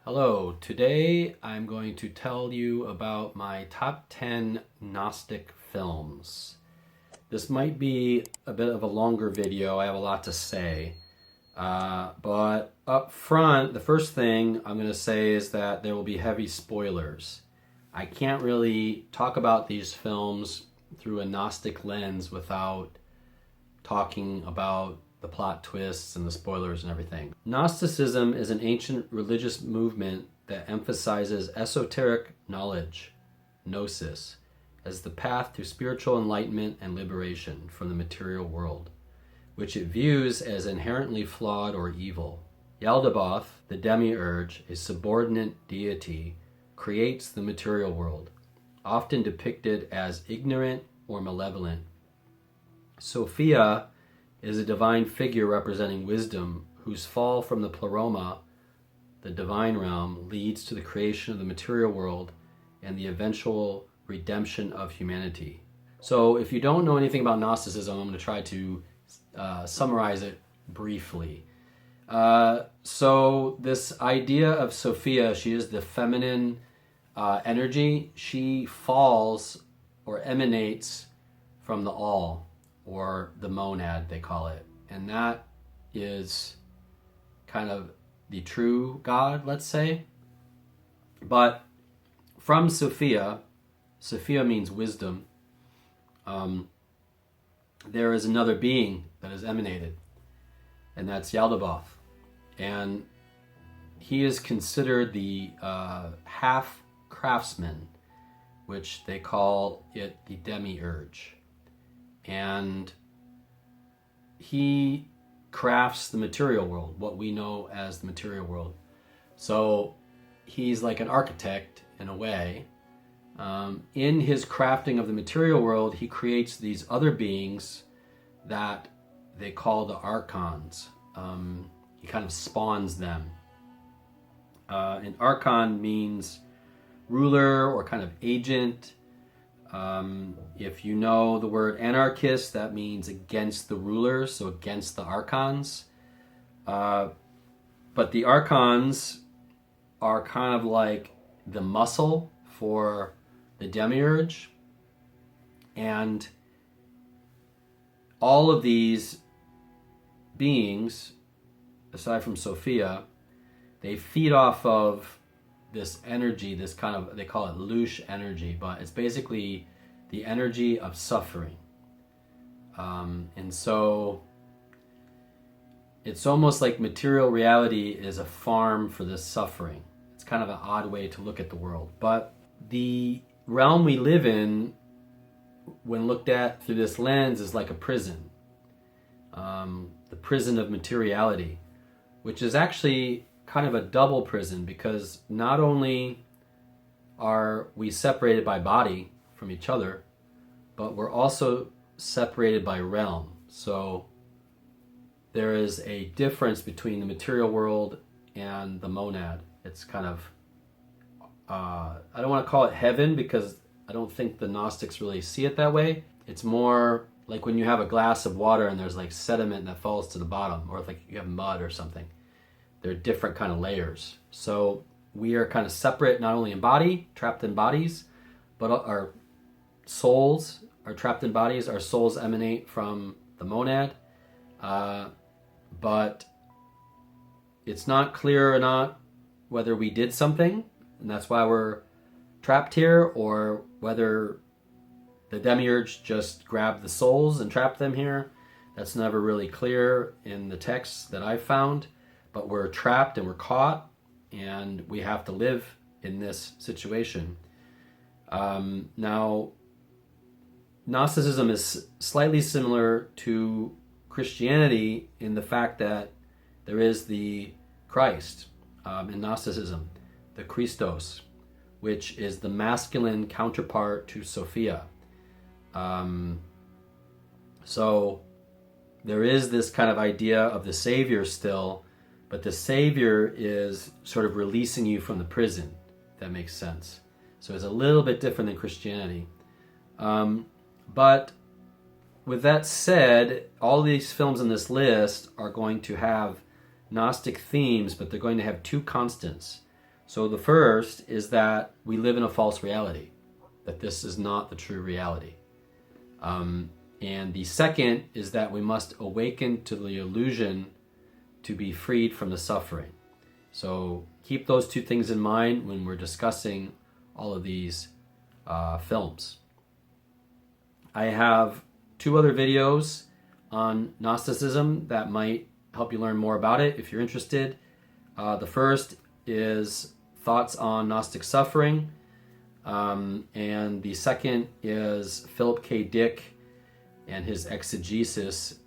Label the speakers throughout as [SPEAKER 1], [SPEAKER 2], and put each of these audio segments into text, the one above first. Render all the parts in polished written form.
[SPEAKER 1] Hello, today I'm going to tell you about my top 10 Gnostic films. This might be a bit of a longer video, I have a lot to say. But up front, the first thing I'm going to say is that there will be heavy spoilers. I can't really talk about these films through a Gnostic lens without talking about the plot twists and the spoilers and everything. Gnosticism is an ancient religious movement that emphasizes esoteric knowledge, gnosis, as the path to spiritual enlightenment and liberation from the material world, which it views as inherently flawed or evil. Yaldabaoth, the demiurge, a subordinate deity, creates the material world, often depicted as ignorant or malevolent. Sophia is a divine figure representing wisdom, whose fall from the pleroma, the divine realm, leads to the creation of the material world and the eventual redemption of humanity. So if you don't know anything about Gnosticism, I'm going to try to summarize it briefly. So this idea of Sophia, she is the feminine energy. She falls or emanates from the all, or the monad, they call it. And that is kind of the true God, let's say. But from Sophia, Sophia means wisdom, there is another being that is emanated, and that's Yaldabaoth. And he is considered the half craftsman, which they call it the demiurge. And he crafts the material world, what we know as the material world. So he's like an architect in a way. In his crafting of the material world, he creates these other beings that they call the archons. He kind of spawns them. An archon means ruler or kind of agent. If you know the word anarchist, that means against the rulers, so against the archons. But the archons are kind of like the muscle for the demiurge. And all of these beings, aside from Sophia, they feed off of this energy, this kind of, they call it louche energy, but it's basically the energy of suffering. And so it's almost like material reality is a farm for this suffering. It's kind of an odd way to look at the world. But the realm we live in, when looked at through this lens, is like a prison. The prison of materiality, which is actually kind of a double prison, because not only are we separated by body from each other, but we're also separated by realm. So there is a difference between the material world and the monad. It's kind of, I don't want to call it heaven, because I don't think the Gnostics really see it that way. It's more like when you have a glass of water and there's like sediment that falls to the bottom, or like you have mud or something. They're different kind of layers. So we are kind of separate, not only in body, trapped in bodies, but our souls are trapped in bodies. Our souls emanate from the monad. But it's not clear or not whether we did something, and that's why we're trapped here, or whether the demiurge just grabbed the souls and trapped them here. That's never really clear in the texts that I've found. But we're trapped and we're caught, and we have to live in this situation. Now, Gnosticism is slightly similar to Christianity in the fact that there is the Christ in Gnosticism, the Christos, which is the masculine counterpart to Sophia. So there is this kind of idea of the Savior still, but the Savior is sort of releasing you from the prison, if that makes sense. So it's a little bit different than Christianity. But with that said, all these films on this list are going to have Gnostic themes, but they're going to have two constants. So the first is that we live in a false reality, that this is not the true reality. And the second is that we must awaken to the illusion to be freed from the suffering. So keep those two things in mind when we're discussing all of these films. I have 2 other videos on Gnosticism that might help you learn more about it if you're interested. The first is thoughts on Gnostic suffering, and the second is Philip K. Dick and his exegesis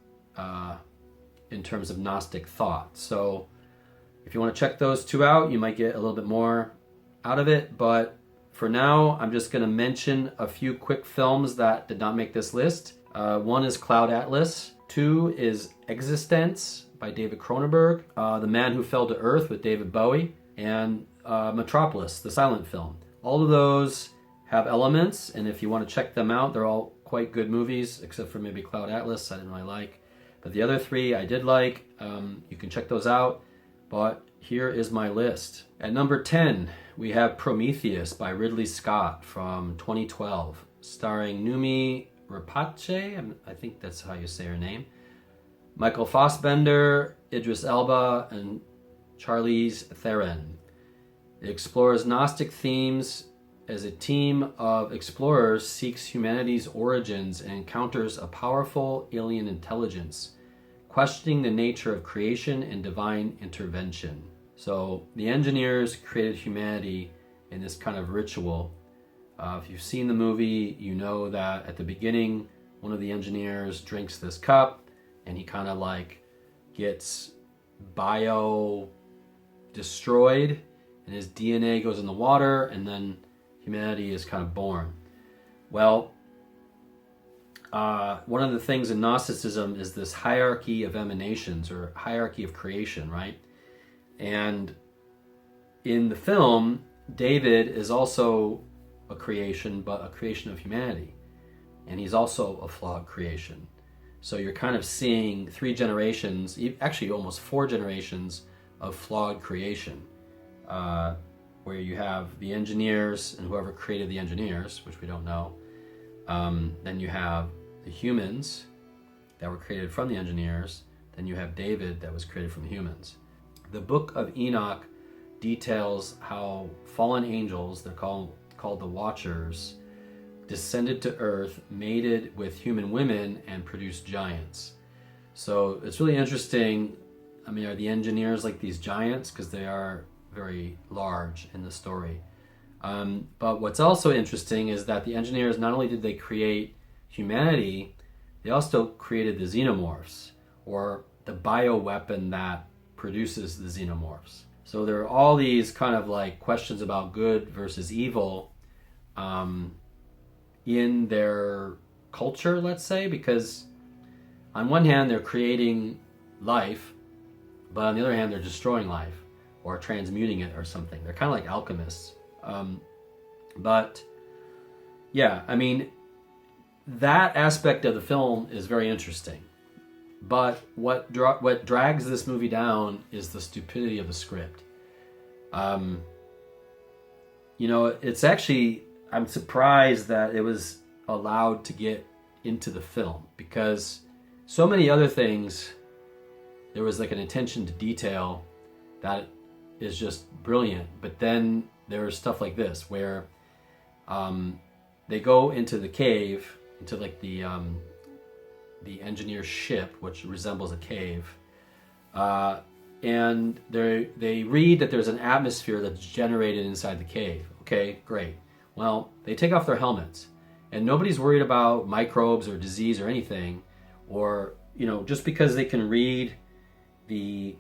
[SPEAKER 1] in terms of Gnostic thought. So if you want to check those 2 out, you might get a little bit more out of it. But for now, I'm just going to mention a few quick films that did not make this list. 1 is Cloud Atlas. 2 is Existence by David Cronenberg. The Man Who Fell to Earth with David Bowie. And Metropolis, the silent film. All of those have elements, and if you want to check them out, they're all quite good movies, except for maybe Cloud Atlas I didn't really like. But the other 3 I did like. You can check those out. But here is my list. At number 10, we have Prometheus by Ridley Scott from 2012, starring Noomi Rapace, I think that's how you say her name, Michael Fassbender, Idris Elba, and Charlize Theron. It explores Gnostic themes as a team of explorers seeks humanity's origins and encounters a powerful alien intelligence, questioning the nature of creation and divine intervention. So the engineers created humanity in this kind of ritual. If you've seen the movie, you know that at the beginning, one of the engineers drinks this cup and he kind of like gets bio destroyed and his DNA goes in the water and then humanity is kind of born. Well, one of the things in Gnosticism is this hierarchy of emanations or hierarchy of creation, right? And in the film, David is also a creation, but a creation of humanity. And he's also a flawed creation. So you're kind of seeing 3 generations, actually almost 4 generations of flawed creation, where you have the engineers and whoever created the engineers, which we don't know. Then you have the humans that were created from the engineers. Then you have David that was created from the humans. The Book of Enoch details how fallen angels, they're called the Watchers, descended to earth, mated with human women, and produced giants. So it's really interesting. I mean, are the engineers like these giants? Because they are very large in the story. But what's also interesting is that the engineers, not only did they create humanity, they also created the xenomorphs, or the bioweapon that produces the xenomorphs. So there are all these kind of like questions about good versus evil in their culture, let's say, because on one hand they're creating life, but on the other hand they're destroying life or transmuting it or something. They're kind of like alchemists. But yeah, I mean, that aspect of the film is very interesting. But what drags this movie down is the stupidity of the script. You know, it's actually, I'm surprised that it was allowed to get into the film, because so many other things, there was like an attention to detail that is just brilliant. But then there was stuff like this where they go into the cave, into like the engineer's ship, which resembles a cave, and they read that there's an atmosphere that's generated inside the cave. Okay, great. Well, they take off their helmets, and nobody's worried about microbes or disease or anything, or, you know, just because they can read the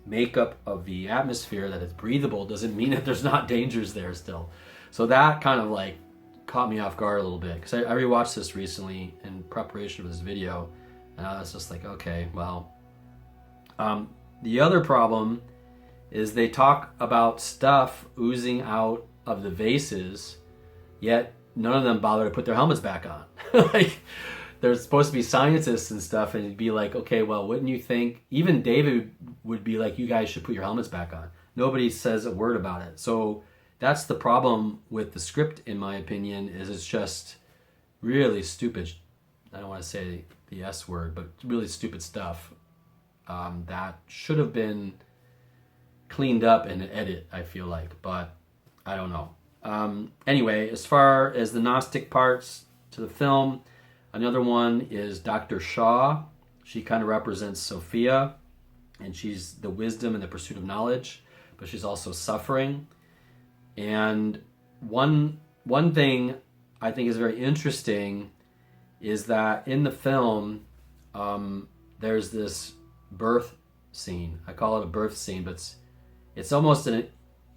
[SPEAKER 1] makeup of the atmosphere, that it's breathable, doesn't mean that there's not dangers there still. So that kind of like caught me off guard a little bit, because I rewatched this recently in preparation for this video, and I was just like, okay, well. The other problem is they talk about stuff oozing out of the vases, yet none of them bother to put their helmets back on. Like, they're supposed to be scientists and stuff, and it'd be like, okay, well, wouldn't you think, even David would be like, you guys should put your helmets back on. Nobody says a word about it. So that's the problem with the script, in my opinion, is it's just really stupid. I don't want to say the S word, but really stupid stuff that should have been cleaned up in an edit, I feel like, but I don't know. Anyway, as far as the Gnostic parts to the film, another one is Dr. Shaw. She kind of represents Sophia, and she's the wisdom and the pursuit of knowledge, but she's also suffering. And one thing I think is very interesting is that in the film, there's this birth scene. I call it a birth scene, but it's almost an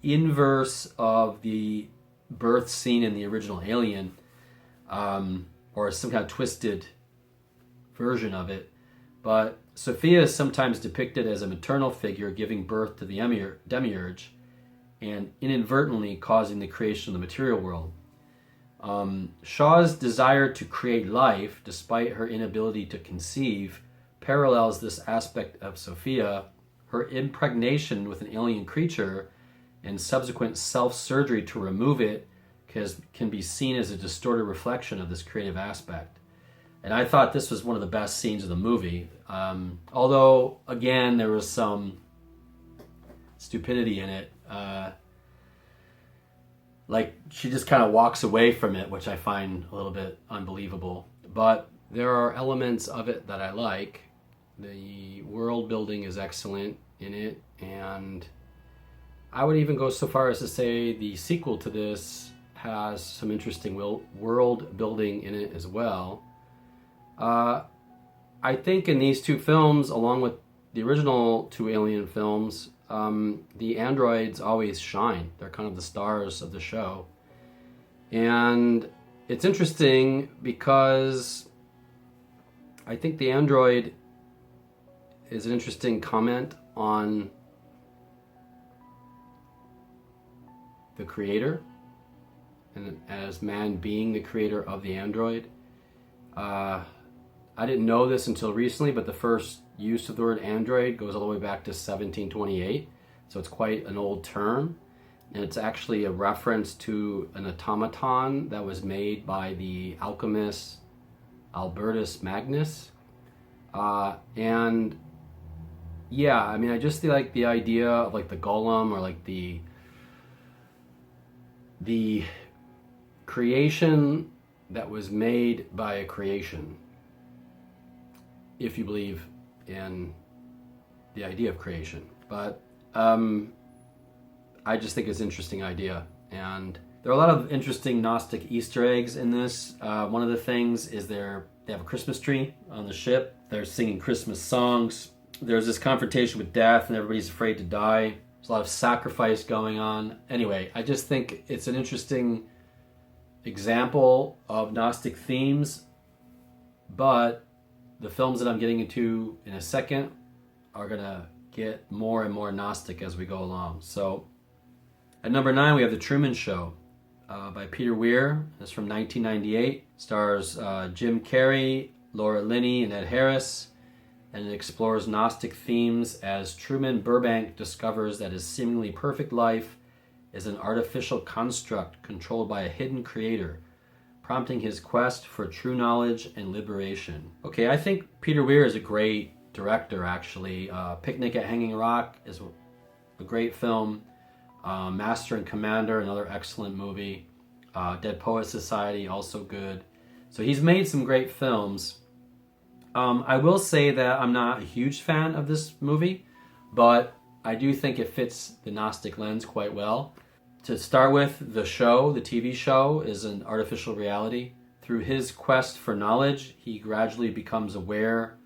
[SPEAKER 1] inverse of the birth scene in the original Alien, or some kind of twisted version of it. But Sophia is sometimes depicted as a maternal figure giving birth to the demiurge and inadvertently causing the creation of the material world. Shaw's desire to create life, despite her inability to conceive, parallels this aspect of Sophia. Her impregnation with an alien creature and subsequent self-surgery to remove it can be seen as a distorted reflection of this creative aspect. And I thought this was one of the best scenes of the movie. Although, again, there was some stupidity in it. Like, she just kind of walks away from it, which I find a little bit unbelievable. But there are elements of it that I like. The world building is excellent in it, and I would even go so far as to say the sequel to this has some interesting world building in it as well. I think in these two films, along with the original two Alien films, the androids always shine. They're kind of the stars of the show. And it's interesting because I think the android is an interesting comment on the creator, and as man being the creator of the android. I didn't know this until recently, but the first use of the word android goes all the way back to 1728, so it's quite an old term, and it's actually a reference to an automaton that was made by the alchemist Albertus Magnus. And yeah, I mean, I just like the idea of like the golem, or like the creation that was made by a creation, if you believe in the idea of creation. But I just think it's an interesting idea, and there are a lot of interesting Gnostic Easter eggs in this. One of the things is they have a Christmas tree on the ship. They're singing Christmas songs. There's this confrontation with death, and everybody's afraid to die. There's a lot of sacrifice going on. Anyway, I just think it's an interesting example of Gnostic themes, but the films that I'm getting into in a second are going to get more and more Gnostic as we go along. So at number 9, we have The Truman Show by Peter Weir. It's from 1998. Stars Jim Carrey, Laura Linney, and Ed Harris. And it explores Gnostic themes as Truman Burbank discovers that his seemingly perfect life is an artificial construct controlled by a hidden creator, prompting his quest for true knowledge and liberation. Okay, I think Peter Weir is a great director, actually. Picnic at Hanging Rock is a great film. Master and Commander, another excellent movie. Dead Poets Society, also good. So he's made some great films. I will say that I'm not a huge fan of this movie, but I do think it fits the Gnostic lens quite well. To start with, the TV show, is an artificial reality. Through his quest for knowledge, he gradually becomes aware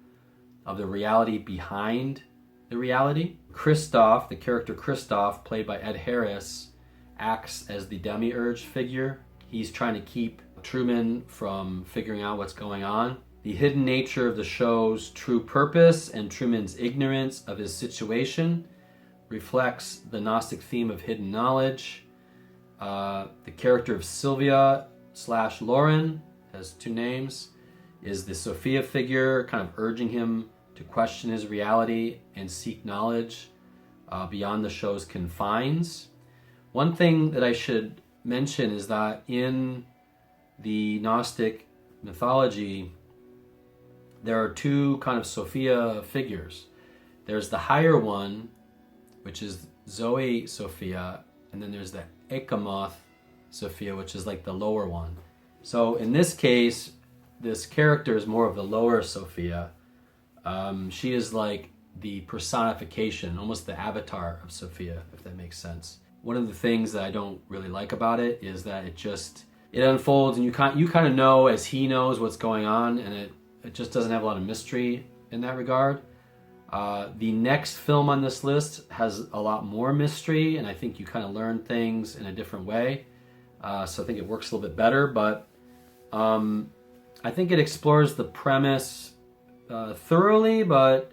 [SPEAKER 1] of the reality behind the reality. Christoph, the character Christoph, played by Ed Harris, acts as the demiurge figure. He's trying to keep Truman from figuring out what's going on. The hidden nature of the show's true purpose and Truman's ignorance of his situation reflects the Gnostic theme of hidden knowledge. The character of Sylvia / Lauren, has two names, is the Sophia figure, kind of urging him to question his reality and seek knowledge. beyond the show's confines. One thing that I should mention is that in the Gnostic mythology, there are two kind of Sophia figures. There's the higher one, which is Zoe Sophia, and then there's the Ekamoth Sophia, which is like the lower one. So in this case, this character is more of the lower Sophia. She is like the personification, almost the avatar of Sophia, if that makes sense. One of the things that I don't really like about it is that it unfolds and you kind of know as he knows what's going on, and it just doesn't have a lot of mystery in that regard. The next film on this list has a lot more mystery, and I think you kind of learn things in a different way. So I think it works a little bit better, but I think it explores the premise thoroughly, but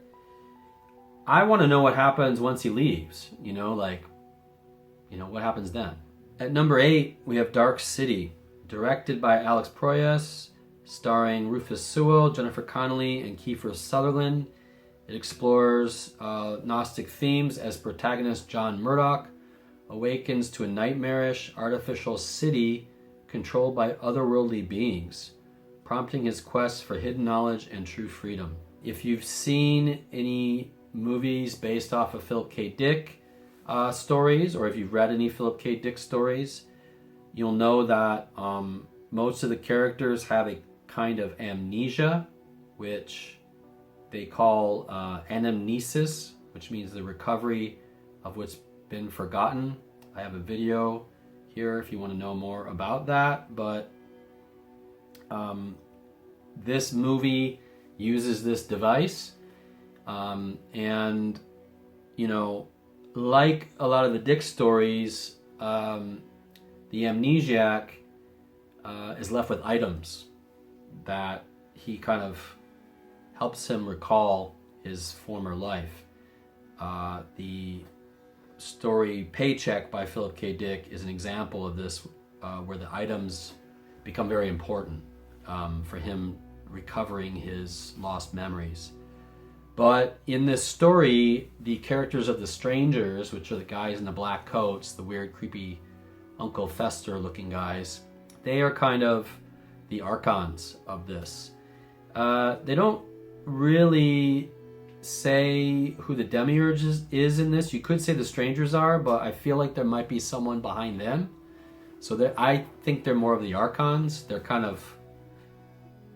[SPEAKER 1] I want to know what happens once he leaves, what happens then. At number 8, we have Dark City, directed by Alex Proyas, starring Rufus Sewell, Jennifer Connelly, and Kiefer Sutherland. It explores Gnostic themes as protagonist John Murdoch awakens to a nightmarish artificial city controlled by otherworldly beings, prompting his quest for hidden knowledge and true freedom. If you've seen any movies based off of Philip K. Dick stories, or if you've read any Philip K. Dick stories, you'll know that most of the characters have a kind of amnesia, which they call anamnesis, which means the recovery of what's been forgotten. I have a video here if you want to know more about that, but this movie uses this device, and like a lot of the Dick stories, the amnesiac is left with items that he kind of helps him recall his former life. The story Paycheck by Philip K. Dick is an example of this, where the items become very important for him recovering his lost memories. But in this story, the characters of the strangers, which are the guys in the black coats, the weird, creepy Uncle Fester looking guys, they are kind of the archons of this. They don't really say who the demiurge is in this. You could say the strangers are, but I feel like there might be someone behind them. So I think they're more of the archons. They're kind of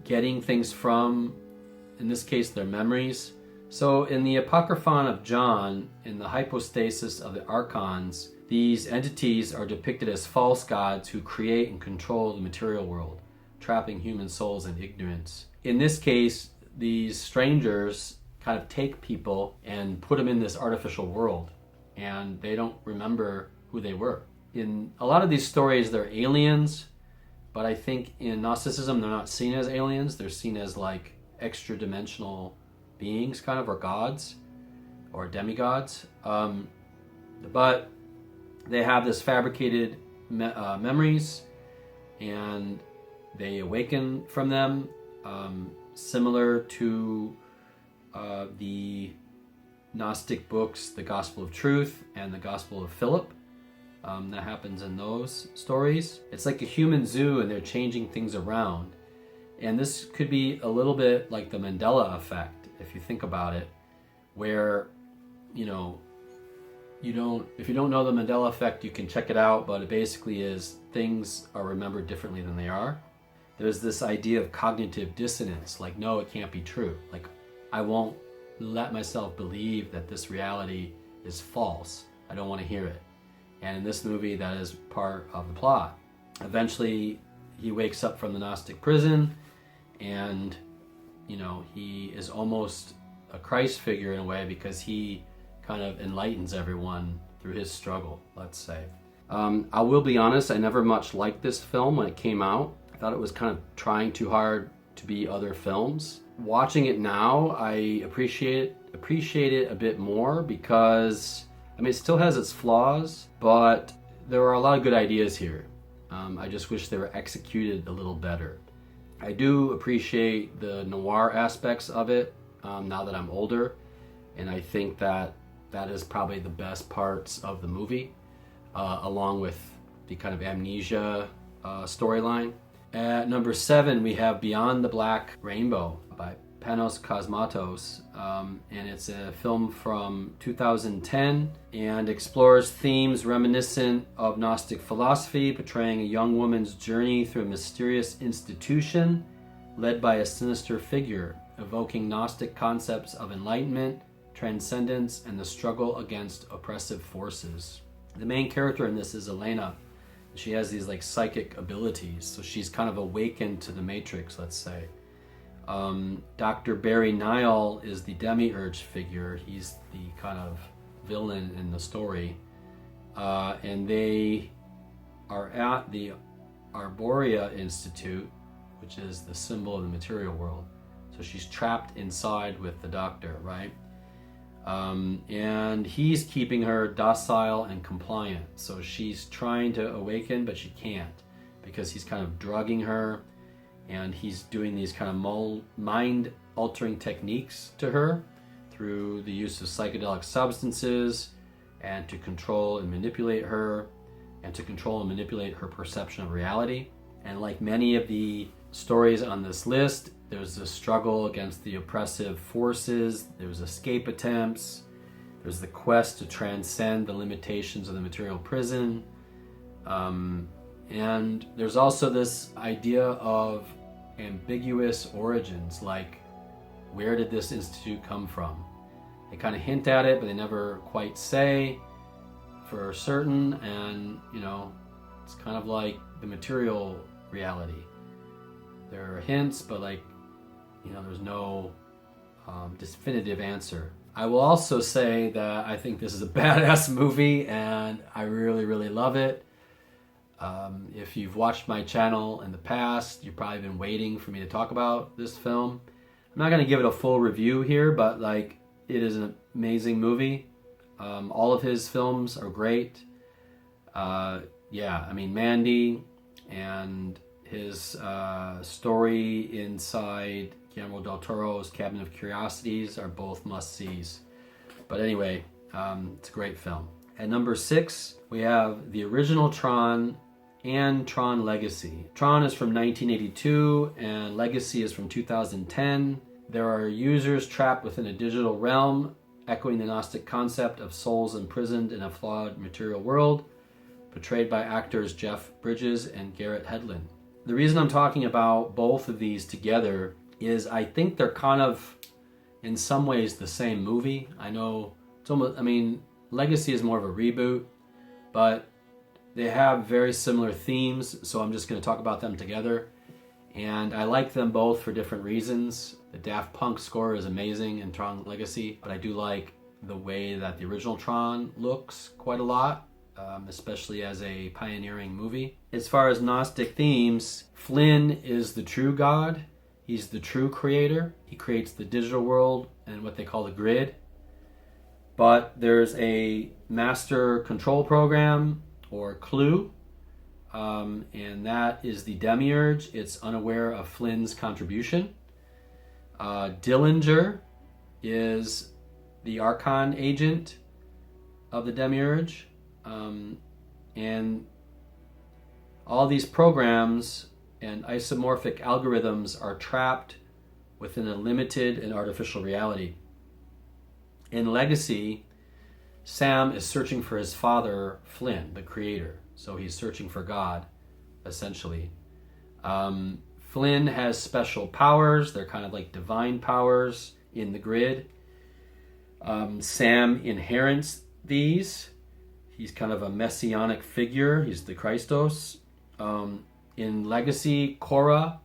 [SPEAKER 1] getting things from, in this case, their memories. So in the Apocryphon of John, in the hypostasis of the archons, these entities are depicted as false gods who create and control the material world, trapping human souls in ignorance. In this case, these strangers kind of take people and put them in this artificial world, and they don't remember who they were. In a lot of these stories, they're aliens, but I think in Gnosticism, they're not seen as aliens. They're seen as like extra-dimensional beings, kind of, or gods, or demigods. But they have this fabricated memories, and they awaken from them, similar to the Gnostic books, the Gospel of Truth and the Gospel of Philip. That happens in those stories. It's like a human zoo, and they're changing things around. And this could be a little bit like the Mandela effect, if you think about it, where, if you don't know the Mandela effect, you can check it out, but it basically is things are remembered differently than they are. There's this idea of cognitive dissonance, like, no, it can't be true. Like, I won't let myself believe that this reality is false. I don't want to hear it. And in this movie, that is part of the plot. Eventually, he wakes up from the Gnostic prison, and, he is almost a Christ figure in a way, because he kind of enlightens everyone through his struggle, let's say. I will be honest, I never much liked this film when it came out. I thought it was kind of trying too hard to be other films. Watching it now, I appreciate it a bit more, because it still has its flaws, but there are a lot of good ideas here. I just wish they were executed a little better. I do appreciate the noir aspects of it now that I'm older, and I think that That is probably the best parts of the movie, along with the kind of amnesia storyline. At number 7, we have Beyond the Black Rainbow by Panos Cosmatos, and it's a film from 2010 and explores themes reminiscent of Gnostic philosophy, portraying a young woman's journey through a mysterious institution led by a sinister figure, evoking Gnostic concepts of enlightenment, transcendence, and the struggle against oppressive forces. The main character in this is Elena. She has these like psychic abilities, so she's kind of awakened to the Matrix, let's say. Dr. Barry Nile is the demiurge figure. He's the kind of villain in the story. And they are at the Arborea Institute, which is the symbol of the material world. So she's trapped inside with the doctor, right? And he's keeping her docile and compliant. So she's trying to awaken, but she can't, because he's kind of drugging her, and he's doing these kind of mind-altering techniques to her through the use of psychedelic substances, and to control and manipulate her, and to control and manipulate her perception of reality. And like many of the stories on this list, there's a struggle against the oppressive forces, there's escape attempts, there's the quest to transcend the limitations of the material prison, and there's also this idea of ambiguous origins, like where did this institute come from? They kind of hint at it, but they never quite say for certain, and it's kind of like the material reality. There are hints, but there's no definitive answer. I will also say that I think this is a badass movie, and I really, really love it. If you've watched my channel in the past, you've probably been waiting for me to talk about this film. I'm not going to give it a full review here, but it is an amazing movie. All of his films are great. Mandy and his story inside Guillermo del Toro's Cabinet of Curiosities are both must-sees. But anyway, it's a great film. At number 6, we have the original Tron and Tron Legacy. Tron is from 1982 and Legacy is from 2010. There are users trapped within a digital realm, echoing the Gnostic concept of souls imprisoned in a flawed material world, portrayed by actors Jeff Bridges and Garrett Hedlund. The reason I'm talking about both of these together is I think they're kind of, in some ways, the same movie. I know it's almost, Legacy is more of a reboot, but they have very similar themes, so I'm just going to talk about them together. And I like them both for different reasons. The Daft Punk score is amazing in Tron Legacy, but I do like the way that the original Tron looks quite a lot, especially as a pioneering movie. As far as Gnostic themes, Flynn is the true god. He's the true creator. He creates the digital world and what they call the grid. But there's a master control program, or clue, and that is the demiurge. It's unaware of Flynn's contribution. Dillinger is the Archon agent of the demiurge. And all these programs and isomorphic algorithms are trapped within a limited and artificial reality. In Legacy, Sam is searching for his father, Flynn, the creator. So he's searching for God, essentially. Flynn has special powers. They're kind of like divine powers in the grid. Sam inherits these. He's kind of a messianic figure. He's the Christos. In Legacy, Cora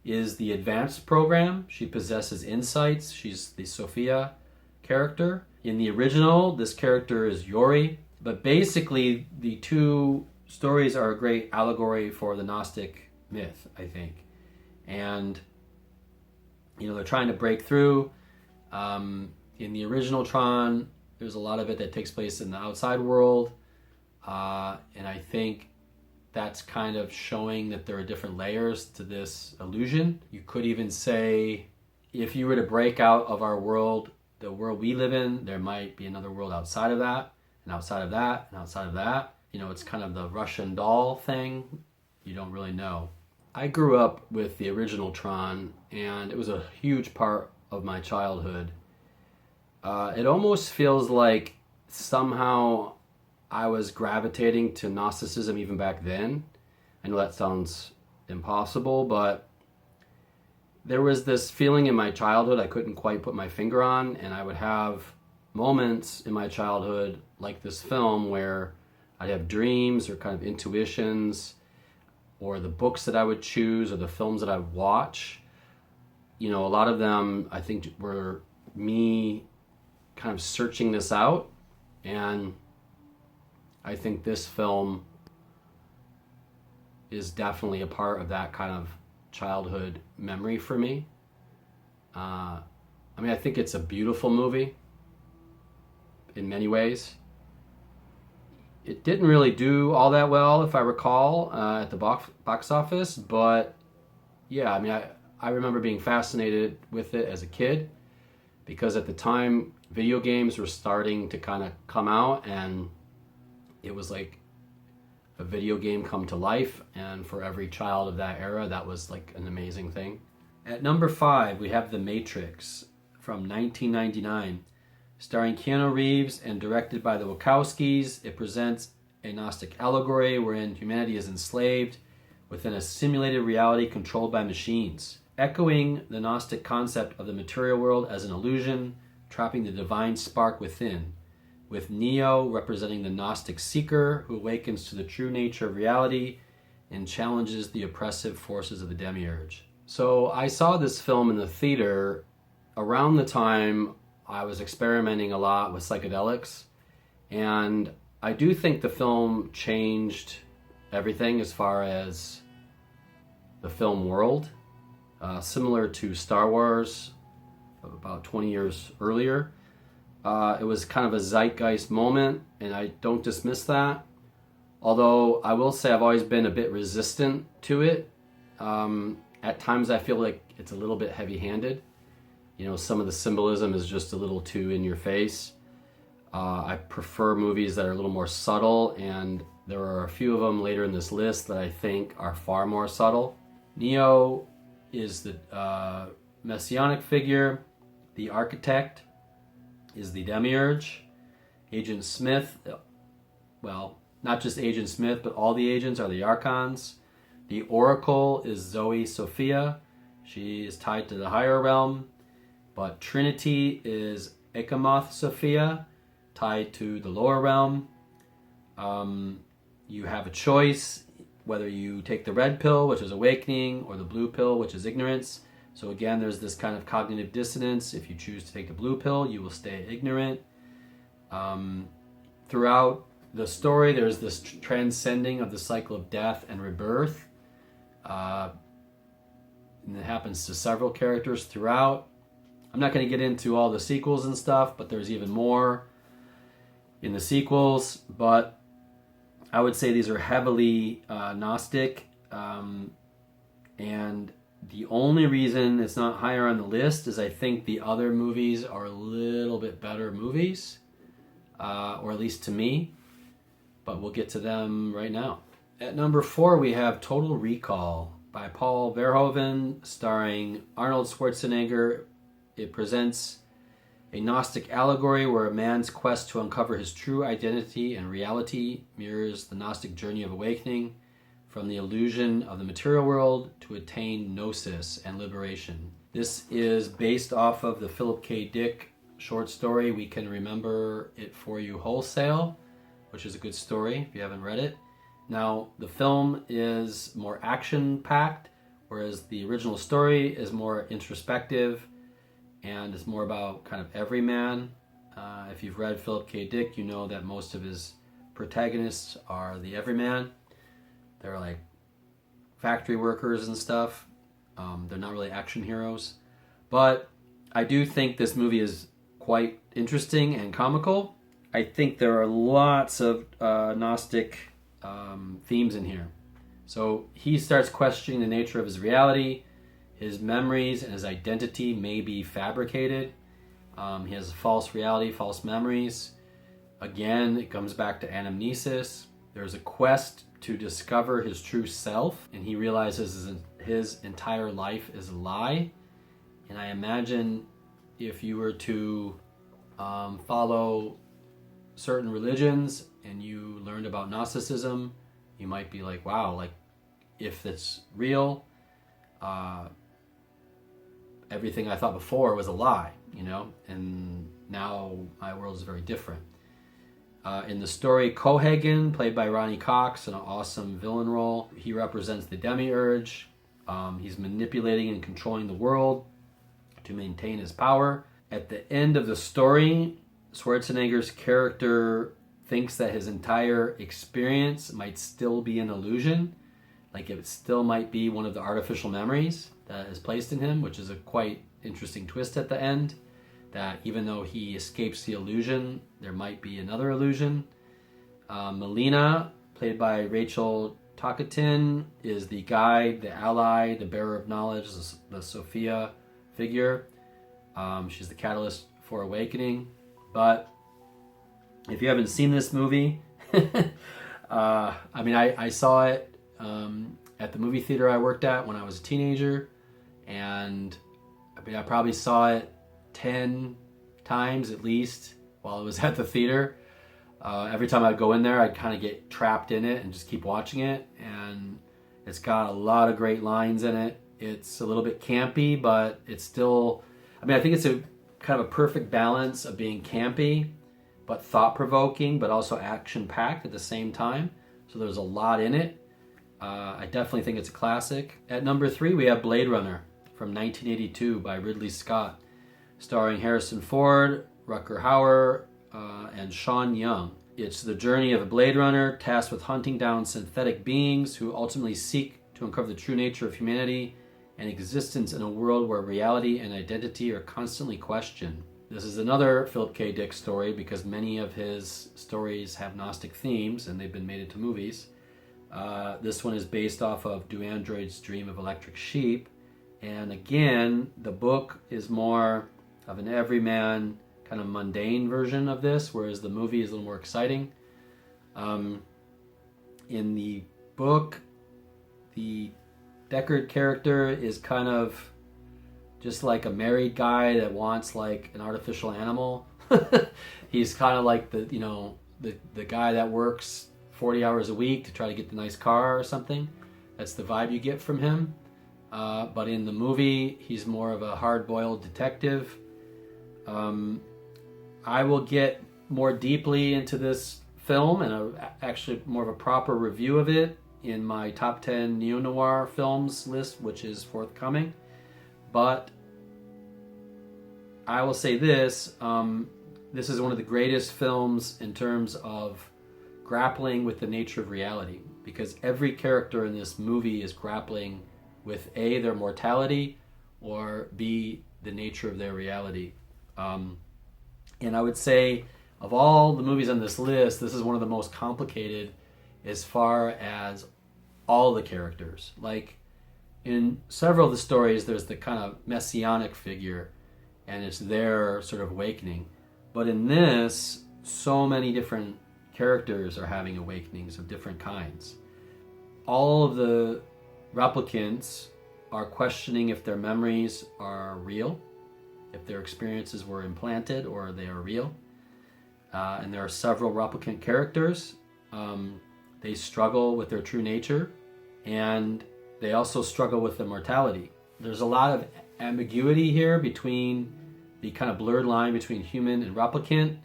[SPEAKER 1] is the advanced program. She possesses insights. She's the Sophia character. In the original, this character is Yori. But basically, the two stories are a great allegory for the Gnostic myth, I think. And, they're trying to break through. In the original Tron, there's a lot of it that takes place in the outside world. And I think that's kind of showing that there are different layers to this illusion. You could even say, if you were to break out of our world the world we live in, there might be another world outside of that, and outside of that, and outside of that. You know, it's kind of the Russian doll thing. You don't really know. I grew up with the original Tron, and it was a huge part of my childhood. It almost feels like somehow I was gravitating to Gnosticism even back then. I know that sounds impossible, but there was this feeling in my childhood I couldn't quite put my finger on, and I would have moments in my childhood like this film where I'd have dreams or kind of intuitions, or the books that I would choose or the films that I would watch. You know, a lot of them I think were me kind of searching this out, and I think this film is definitely a part of that kind of childhood memory for me. I mean, I think it's a beautiful movie in many ways. It didn't really do all that well, if I recall, at the box office, but yeah, I mean, I remember being fascinated with it as a kid, because at the time video games were starting to kind of come out, and it was like a video game come to life, and for every child of that era, that was like an amazing thing. At number 5, we have The Matrix from 1999. Starring Keanu Reeves and directed by the Wachowskis, it presents a Gnostic allegory wherein humanity is enslaved within a simulated reality controlled by machines. Echoing the Gnostic concept of the material world as an illusion, trapping the divine spark within, with Neo representing the Gnostic seeker who awakens to the true nature of reality and challenges the oppressive forces of the demiurge. So I saw this film in the theater around the time I was experimenting a lot with psychedelics, and I do think the film changed everything as far as the film world. Similar to Star Wars about 20 years earlier. It was kind of a zeitgeist moment, and I don't dismiss that. Although I will say I've always been a bit resistant to it. At times I feel like it's a little bit heavy-handed. You know, some of the symbolism is just a little too in your face. I prefer movies that are a little more subtle, and there are a few of them later in this list that I think are far more subtle. Neo is the messianic figure. The architect is the demiurge. Agent Smith, well, not just Agent Smith, but all the agents are the archons. The oracle is Zoe Sophia. She is tied to the higher realm. But Trinity is Ekamoth Sophia, tied to the lower realm. You have a choice whether you take the red pill, which is awakening, or the blue pill, which is ignorance. So again, there's this kind of cognitive dissonance. If you choose to take the blue pill, you will stay ignorant. Throughout the story, there's this transcending of the cycle of death and rebirth. And it happens to several characters throughout. I'm not going to get into all the sequels and stuff, but there's even more in the sequels. But I would say these are heavily Gnostic. And the only reason it's not higher on the list is I think the other movies are a little bit better movies, or at least to me. But we'll get to them right now. At number 4, we have Total Recall by Paul Verhoeven, starring Arnold Schwarzenegger. It presents a Gnostic allegory where a man's quest to uncover his true identity and reality mirrors the Gnostic journey of awakening from the illusion of the material world to attain gnosis and liberation. This is based off of the Philip K. Dick short story, We Can Remember It For You Wholesale, which is a good story if you haven't read it. Now, the film is more action-packed, whereas the original story is more introspective, and it's more about kind of everyman. If you've read Philip K. Dick, you know that most of his protagonists are the everyman. They're like factory workers and stuff. They're not really action heroes. But I do think this movie is quite interesting and comical. I think there are lots of Gnostic themes in here. So he starts questioning the nature of his reality. His memories and his identity may be fabricated. He has false reality, false memories. Again, it comes back to anamnesis. There's a quest to discover his true self, and he realizes his entire life is a lie. And I imagine if you were to follow certain religions and you learned about Gnosticism, you might be like, wow, like if it's real, everything I thought before was a lie, you know, and now my world is very different. In the story, Cohagen, played by Ronnie Cox, an awesome villain role. He represents the demiurge. He's manipulating and controlling the world to maintain his power. At the end of the story, Schwarzenegger's character thinks that his entire experience might still be an illusion, like it still might be one of the artificial memories that is placed in him, which is a quite interesting twist at the end, that even though he escapes the illusion, there might be another illusion. Melina, played by Rachel Takatin, is the guide, the ally, the bearer of knowledge, the Sophia figure. She's the catalyst for awakening. But if you haven't seen this movie, I saw it at the movie theater I worked at when I was a teenager, and I probably saw it 10 times at least while I was at the theater. Every time I'd go in there, I'd kind of get trapped in it and just keep watching it. And it's got a lot of great lines in it. It's a little bit campy, but it's still, I think it's a kind of a perfect balance of being campy, but thought-provoking, but also action-packed at the same time. So there's a lot in it. I definitely think it's a classic. At number 3, we have Blade Runner from 1982 by Ridley Scott, starring Harrison Ford, Rutger Hauer, and Sean Young. It's the journey of a Blade Runner tasked with hunting down synthetic beings who ultimately seek to uncover the true nature of humanity and existence in a world where reality and identity are constantly questioned. This is another Philip K. Dick story because many of his stories have Gnostic themes and they've been made into movies. This one is based off of Do Androids Dream of Electric Sheep? And again, the book is more of an everyman, kind of mundane version of this, whereas the movie is a little more exciting. In the book, the Deckard character is kind of just like a married guy that wants like an artificial animal. He's kind of like the guy that works 40 hours a week to try to get the nice car or something. That's the vibe you get from him. But in the movie, he's more of a hard-boiled detective. I will get more deeply into this film and actually more of a proper review of it in my top 10 neo-noir films list, which is forthcoming. But I will say this, this is one of the greatest films in terms of grappling with the nature of reality, because every character in this movie is grappling with A, their mortality, or B, the nature of their reality. And I would say of all the movies on this list, this is one of the most complicated as far as all the characters. Like in several of the stories, there's the kind of messianic figure and it's their sort of awakening. But in this, so many different characters are having awakenings of different kinds. All of the replicants are questioning if their memories are real, if their experiences were implanted or they are real. And there are several replicant characters. They struggle with their true nature, and they also struggle with immortality. There's a lot of ambiguity here between the kind of blurred line between human and replicant,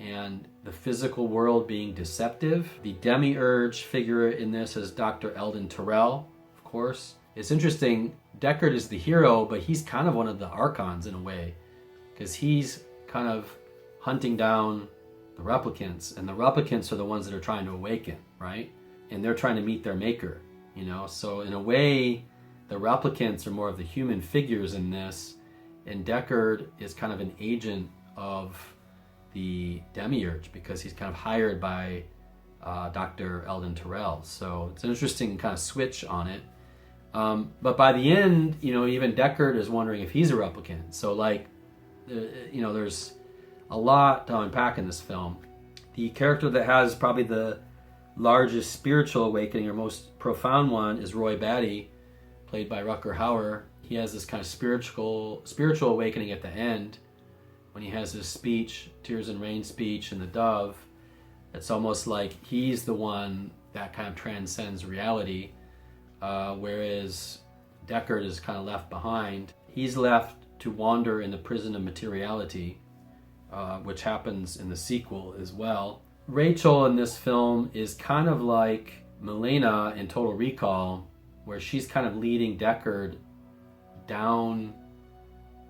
[SPEAKER 1] and the physical world being deceptive. The demiurge figure in this is Dr. Eldon Tyrell, of course. It's interesting, Deckard is the hero, but he's kind of one of the archons in a way, because he's kind of hunting down the replicants, and the replicants are the ones that are trying to awaken, right? And they're trying to meet their maker, you know? So in a way, the replicants are more of the human figures in this, and Deckard is kind of an agent of the demiurge because he's kind of hired by Dr. Eldon Tyrell. So it's an interesting kind of switch on it. But by the end, you know, even Deckard is wondering if he's a replicant. So like there's a lot to unpack in this film. The character that has probably the largest spiritual awakening, or most profound one, is Roy Batty, played by Rutger Hauer. He has this kind of spiritual awakening at the end when he has his speech, Tears and Rain speech, and the dove. It's almost like he's the one that kind of transcends reality, whereas Deckard is kind of left behind. He's left to wander in the prison of materiality, which happens in the sequel as well. Rachel in this film is kind of like Milena in Total Recall, where she's kind of leading Deckard down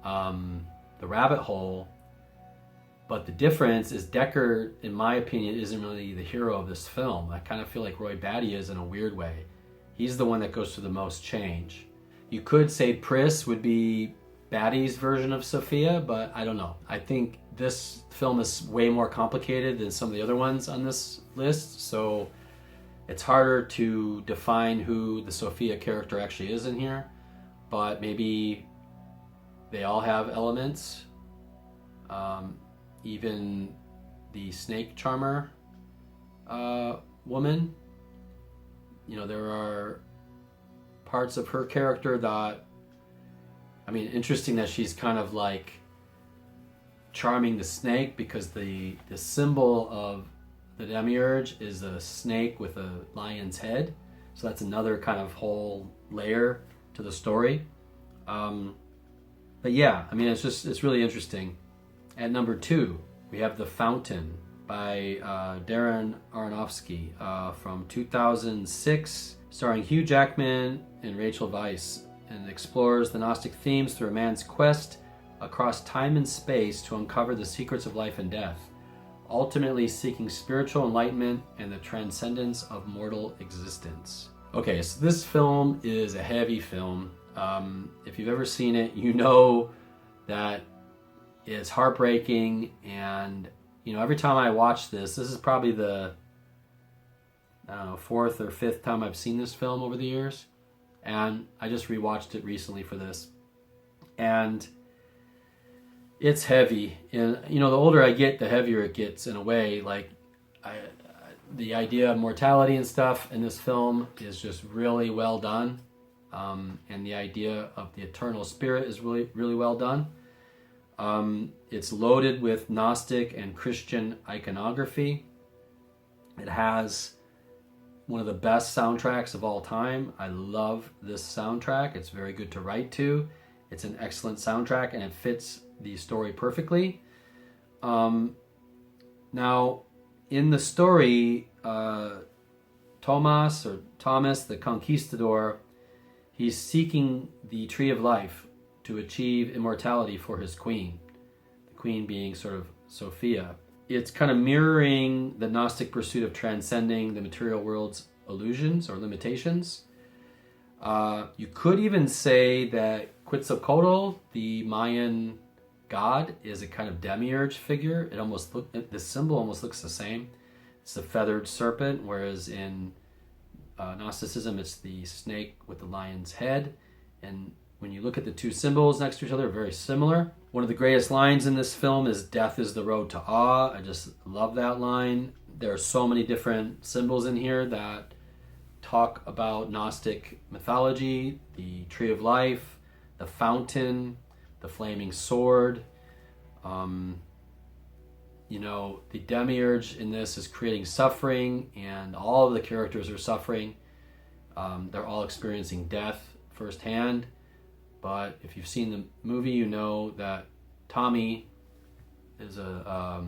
[SPEAKER 1] the rabbit hole. But the difference is Deckard, in my opinion, isn't really the hero of this film. I kind of feel like Roy Batty is in a weird way. He's the one that goes through the most change. You could say Pris would be Batty's version of Sophia, but I don't know. I think this film is way more complicated than some of the other ones on this list, so it's harder to define who the Sophia character actually is in here, but maybe they all have elements. Even the snake charmer woman, there are parts of her character that, interesting that she's kind of like charming the snake, because the symbol of the demiurge is a snake with a lion's head. So that's another kind of whole layer to the story. But yeah, it's really interesting. At number 2, we have The Fountain by Darren Aronofsky from 2006, starring Hugh Jackman and Rachel Weisz, and explores the Gnostic themes through a man's quest across time and space to uncover the secrets of life and death, ultimately seeking spiritual enlightenment and the transcendence of mortal existence. Okay, so this film is a heavy film. If you've ever seen it, you know that it's heartbreaking, and every time I watch this is probably the 4th or 5th time I've seen this film over the years, and I just rewatched it recently for this, and it's heavy. And the older I get, the heavier it gets in a way. Like the idea of mortality and stuff in this film is just really well done, and the idea of the eternal spirit is really, really well done. It's loaded with Gnostic and Christian iconography. It has one of the best soundtracks of all time. I love this soundtrack. It's very good to write to. It's an excellent soundtrack, and it fits the story perfectly. Now, in the story, Thomas the Conquistador, he's seeking the Tree of Life to achieve immortality for his queen, the queen being sort of Sophia. It's kind of mirroring the Gnostic pursuit of transcending the material world's illusions or limitations. You could even say that Quetzalcoatl, the Mayan god, is a kind of demiurge figure. The symbol almost looks the same. It's the feathered serpent, whereas in Gnosticism it's the snake with the lion's head. And when you look at the two symbols next to each other, they're very similar. One of the greatest lines in this film is "Death is the road to awe." I just love that line. There are so many different symbols in here that talk about Gnostic mythology: the Tree of Life, the fountain, the flaming sword. The demiurge in this is creating suffering, and all of the characters are suffering. They're all experiencing death firsthand. But if you've seen the movie, you know that Tommy is a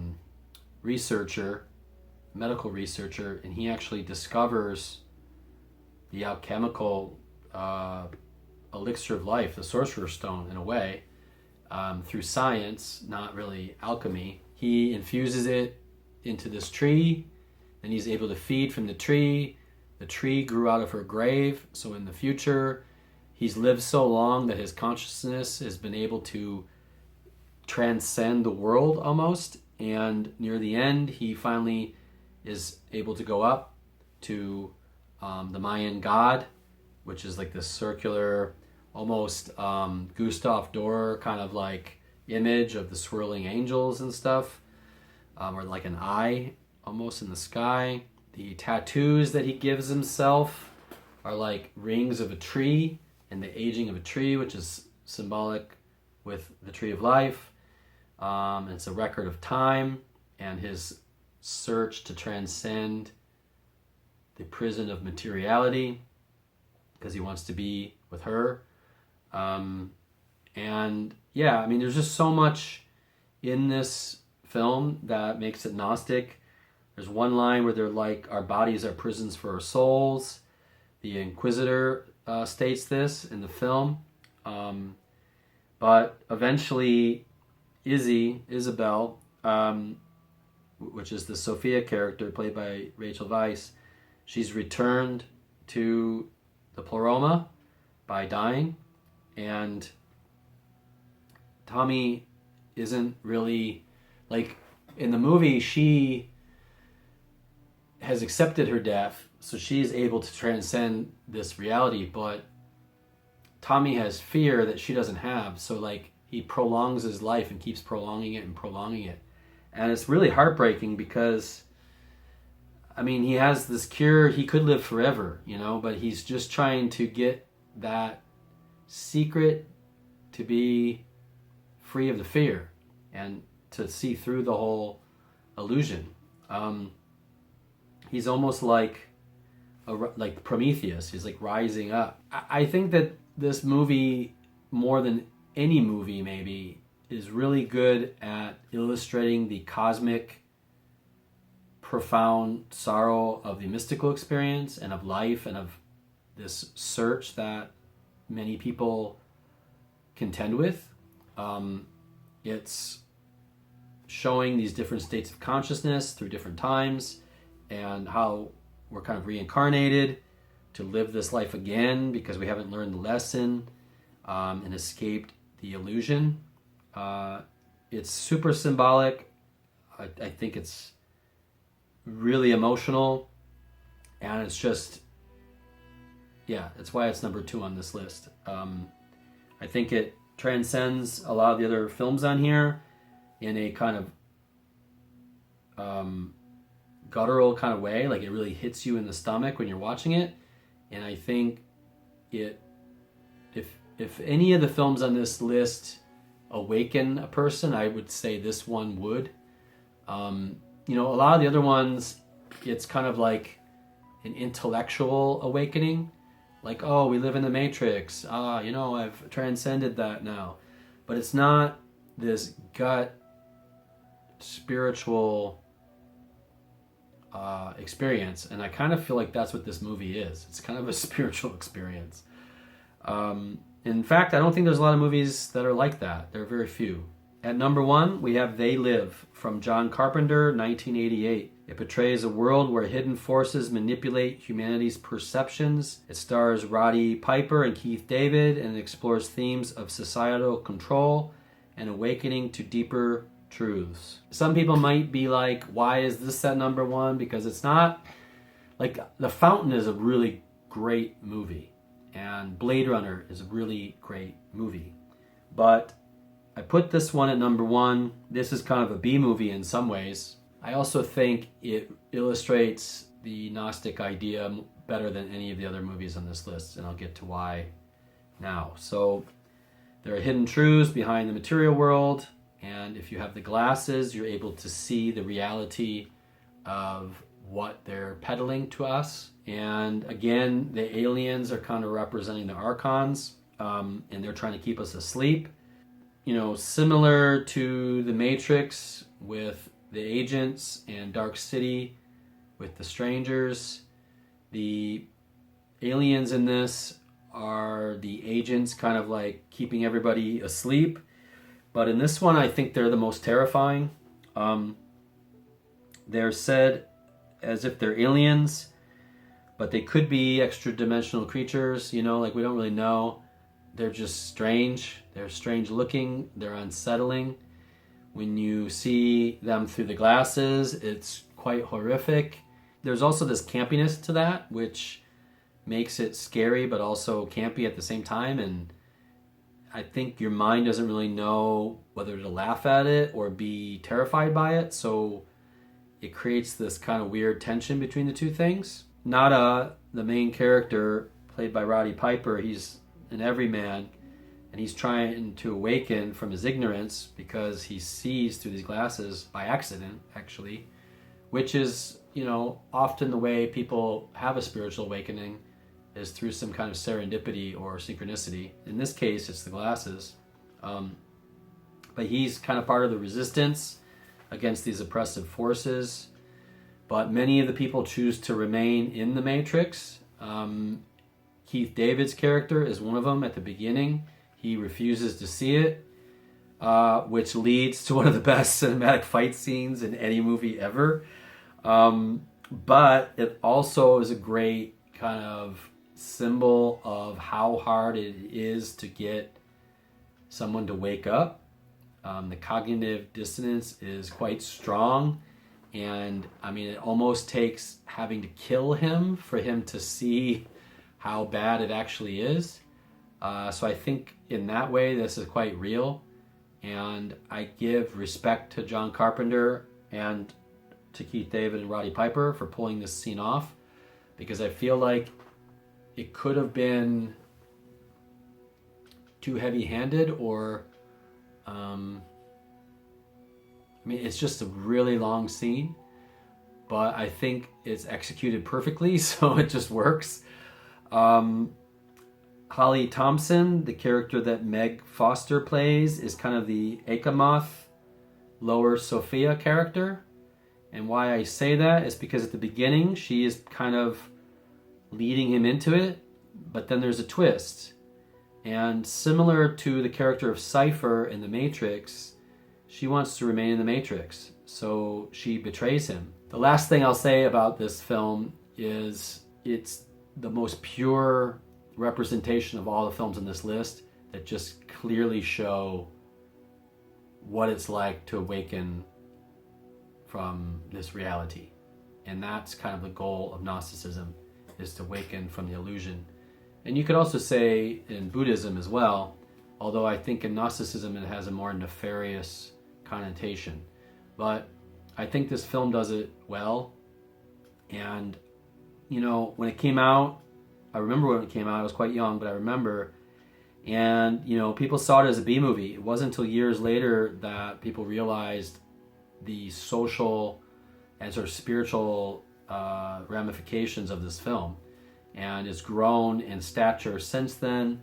[SPEAKER 1] medical researcher, and he actually discovers the alchemical elixir of life, the Sorcerer's Stone, in a way, through science, not really alchemy. He infuses it into this tree, and he's able to feed from the tree. The tree grew out of her grave, so in the future, he's lived so long that his consciousness has been able to transcend the world almost, and near the end, he finally is able to go up to the Mayan god, which is like this circular, almost Gustav Doré kind of like image of the swirling angels and stuff, or like an eye almost in the sky. The tattoos that he gives himself are like rings of a tree and the aging of a tree, which is symbolic with the tree of life. It's a record of time and his search to transcend the prison of materiality because he wants to be with her. And yeah, I mean, there's just so much in this film that makes it Gnostic. There's one line where they're like, our bodies are prisons for our souls. The Inquisitor states this in the film. But eventually Isabel, which is the Sophia character played by Rachel Weisz, she's returned to the Pleroma by dying. And Tommy isn't really, like, in the movie, she has accepted her death, so she's able to transcend this reality, but Tommy has fear that she doesn't have, so like he prolongs his life and keeps prolonging it and prolonging it. And it's really heartbreaking because, I mean, he has this cure, he could live forever, you know, but he's just trying to get that secret to be free of the fear and to see through the whole illusion. He's almost like Prometheus. He's like rising up. I think that this movie, more than any movie maybe, is really good at illustrating the cosmic, profound sorrow of the mystical experience and of life and of this search that many people contend with. It's showing these different states of consciousness through different times and how we're kind of reincarnated to live this life again because we haven't learned the lesson and escaped the illusion. It's super symbolic. I think it's really emotional, and it's just, yeah, that's why it's number 2 on this list. I think it transcends a lot of the other films on here in a kind of guttural kind of way. Like, it really hits you in the stomach when you're watching it. And I think if any of the films on this list awaken a person, I would say this one would. You know, a lot of the other ones, it's kind of like an intellectual awakening. Like, oh, we live in the Matrix. You know, I've transcended that now. But it's not this gut spiritual experience, and I kind of feel like that's what this movie is. It's kind of a spiritual experience. In fact, I don't think there's a lot of movies that are like that. There are very few. At number 1, we have They Live from John Carpenter, 1988. It portrays a world where hidden forces manipulate humanity's perceptions. It stars Roddy Piper and Keith David, and it explores themes of societal control and awakening to deeper truths. Some people might be like, why is this at number 1? Because it's not, like, The Fountain is a really great movie, and Blade Runner is a really great movie. But I put this one at number 1. This is kind of a B movie in some ways. I also think it illustrates the Gnostic idea better than any of the other movies on this list, and I'll get to why now. So there are hidden truths behind the material world, and if you have the glasses, you're able to see the reality of what they're peddling to us. And again, the aliens are kind of representing the archons, and they're trying to keep us asleep. You know, similar to the Matrix with the agents and Dark City with the strangers, the aliens in this are the agents kind of like keeping everybody asleep. But in this one, I think they're the most terrifying. They're said as if they're aliens, but they could be extra-dimensional creatures, you know, like we don't really know. They're just strange. They're strange looking. They're unsettling. When you see them through the glasses, it's quite horrific. There's also this campiness to that, which makes it scary but also campy at the same time. And I think your mind doesn't really know whether to laugh at it or be terrified by it. So it creates this kind of weird tension between the two things. Nada, the main character, played by Roddy Piper, he's an everyman, and he's trying to awaken from his ignorance because he sees through these glasses by accident, actually, which is, often the way people have a spiritual awakening is through some kind of serendipity or synchronicity. In this case, it's the glasses. But he's kind of part of the resistance against these oppressive forces. But many of the people choose to remain in the Matrix. Keith David's character is one of them at the beginning. He refuses to see it, which leads to one of the best cinematic fight scenes in any movie ever. But it also is a great kind of symbol of how hard it is to get someone to wake up. The cognitive dissonance is quite strong, and it almost takes having to kill him for him to see how bad it actually is. So I think in that way this is quite real, and I give respect to John Carpenter and to Keith David and Roddy Piper for pulling this scene off, because I feel like it could have been too heavy-handed, or it's just a really long scene, but I think it's executed perfectly, so it just works. Holly Thompson, the character that Meg Foster plays, is kind of the Akamoth, lower Sophia character. And why I say that is because at the beginning she is kind of leading him into it, but then there's a twist. And similar to the character of Cypher in The Matrix, she wants to remain in the Matrix, so she betrays him. The last thing I'll say about this film is it's the most pure representation of all the films in this list that just clearly show what it's like to awaken from this reality. And that's kind of the goal of Gnosticism, is to awaken from the illusion. And you could also say in Buddhism as well, although I think in Gnosticism it has a more nefarious connotation. But I think this film does it well. And, when it came out, I remember when it came out, I was quite young, but I remember. And, people saw it as a B-movie. It wasn't until years later that people realized the social and sort of spiritual ramifications of this film. And it's grown in stature since then.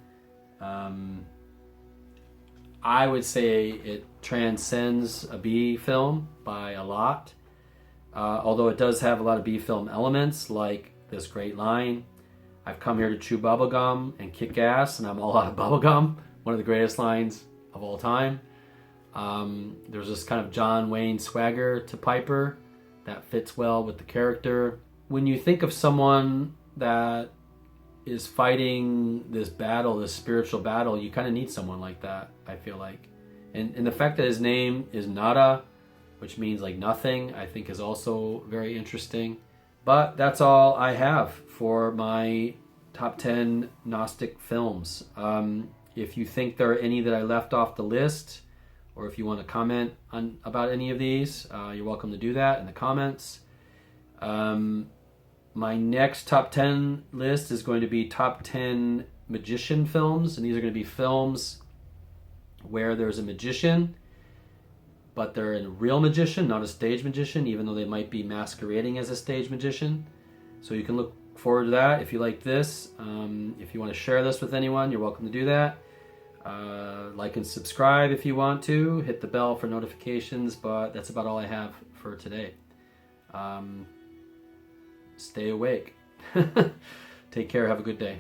[SPEAKER 1] I would say it transcends a B film by a lot. Although it does have a lot of B film elements, like this great line, "I've come here to chew bubblegum and kick ass, and I'm all out of bubblegum." One of the greatest lines of all time. There's this kind of John Wayne swagger to Piper that fits well with the character. When you think of someone that is fighting this battle, this spiritual battle, you kind of need someone like that, I feel like. And the fact that his name is Nada, which means like nothing, I think is also very interesting. But that's all I have for my top 10 Gnostic films. If you think there are any that I left off the list, or if you want to comment about any of these, you're welcome to do that in the comments. My next top 10 list is going to be top 10 magician films, and these are going to be films where there's a magician, but they're a real magician, not a stage magician, even though they might be masquerading as a stage magician. So you can look forward to that if you like this. If you want to share this with anyone, you're welcome to do that. Like and subscribe if you want to. Hit the bell for notifications, but that's about all I have for today. Stay awake. Take care. Have a good day.